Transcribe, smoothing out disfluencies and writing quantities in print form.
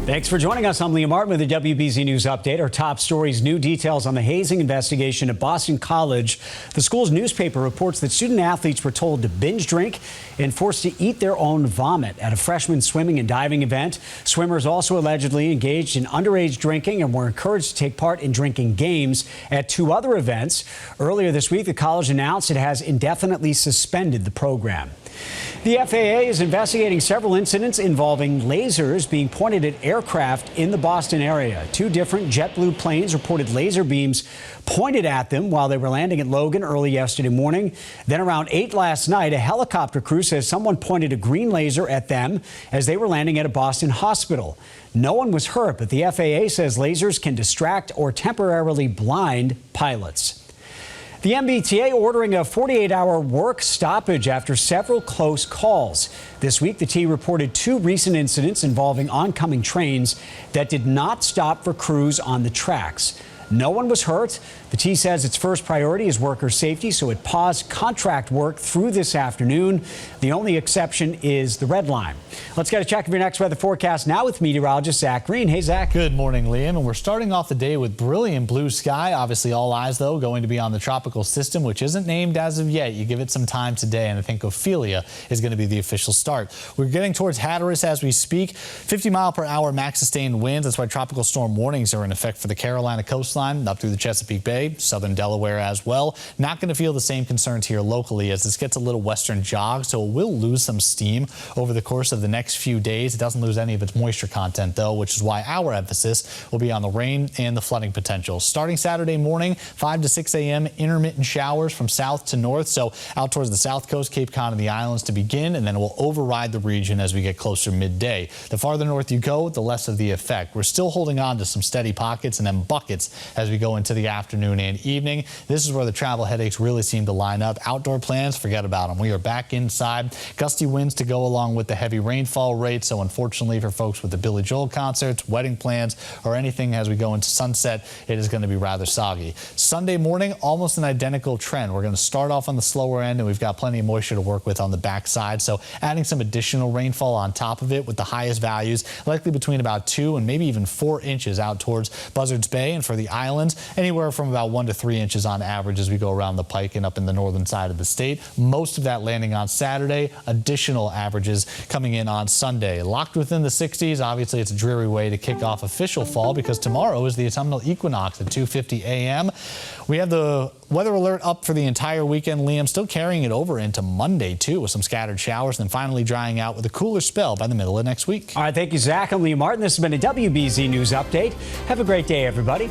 Thanks for joining us. I'm Liam Martin with the WBZ News Update. Our top stories, new details on the hazing investigation at Boston College. The school's newspaper reports that student athletes were told to binge drink and forced to eat their own vomit at a freshman swimming and diving event. Swimmers also allegedly engaged in underage drinking and were encouraged to take part in drinking games at two other events. Earlier this week, the college announced it has indefinitely suspended the program. The FAA is investigating several incidents involving lasers being pointed at aircraft in the Boston area. Two different JetBlue planes reported laser beams pointed at them while they were landing at Logan early yesterday morning. Then around 8 last night, a helicopter crew says someone pointed a green laser at them as they were landing at a Boston hospital. No one was hurt, but the FAA says lasers can distract or temporarily blind pilots. The MBTA ordering a 48-hour work stoppage after several close calls. This week, the T reported two recent incidents involving oncoming trains that did not stop for crews on the tracks. No one was hurt. The T says its first priority is worker safety, so it paused contract work through this afternoon. The only exception is the red line. Let's get a check of your next weather forecast now with meteorologist Zach Green. Hey, Zach. Good morning, Liam. And we're starting off the day with brilliant blue sky. Obviously, all eyes, though, going to be on the tropical system, which isn't named as of yet. You give it some time today, and I think Ophelia is going to be the official start. We're getting towards Hatteras as we speak. 50-mile-per-hour max sustained winds. That's why tropical storm warnings are in effect for the Carolina coastline up through the Chesapeake Bay, southern Delaware as well. Not going to feel the same concerns here locally as this gets a little western jog, so it will lose some steam over the course of the next few days. It doesn't lose any of its moisture content, though, which is why our emphasis will be on the rain and the flooding potential. Starting Saturday morning, 5 to 6 a.m., intermittent showers from south to north, so out towards the south coast, Cape Cod, and the islands to begin, and then it will override the region as we get closer midday. The farther north you go, the less of the effect. We're still holding on to some steady pockets and then buckets as we go into the afternoon and evening. This is where the travel headaches really seem to line up. Outdoor plans, forget about them. We are back inside. Gusty winds to go along with the heavy rainfall rate. So unfortunately for folks with the Billy Joel concerts, wedding plans, or anything as we go into sunset, it is going to be rather soggy. Sunday morning, almost an identical trend. We're going to start off on the slower end, and we've got plenty of moisture to work with on the backside. So adding some additional rainfall on top of it with the highest values, likely between about 2 and maybe even 4 inches out towards Buzzards Bay, and for the islands, anywhere from about 1 to 3 inches on average as we go around the pike and up in the northern side of the state. Most of that landing on Saturday, additional averages coming in on Sunday. Locked within the 60s. Obviously, it's a dreary way to kick off official fall because tomorrow is the autumnal equinox at 2:50 a.m. We have the weather alert up for the entire weekend, Liam, still carrying it over into Monday, too, with some scattered showers, and then finally drying out with a cooler spell by the middle of next week. All right, thank you, Zach. I'm Liam Martin. This has been a WBZ News Update. Have a great day, everybody.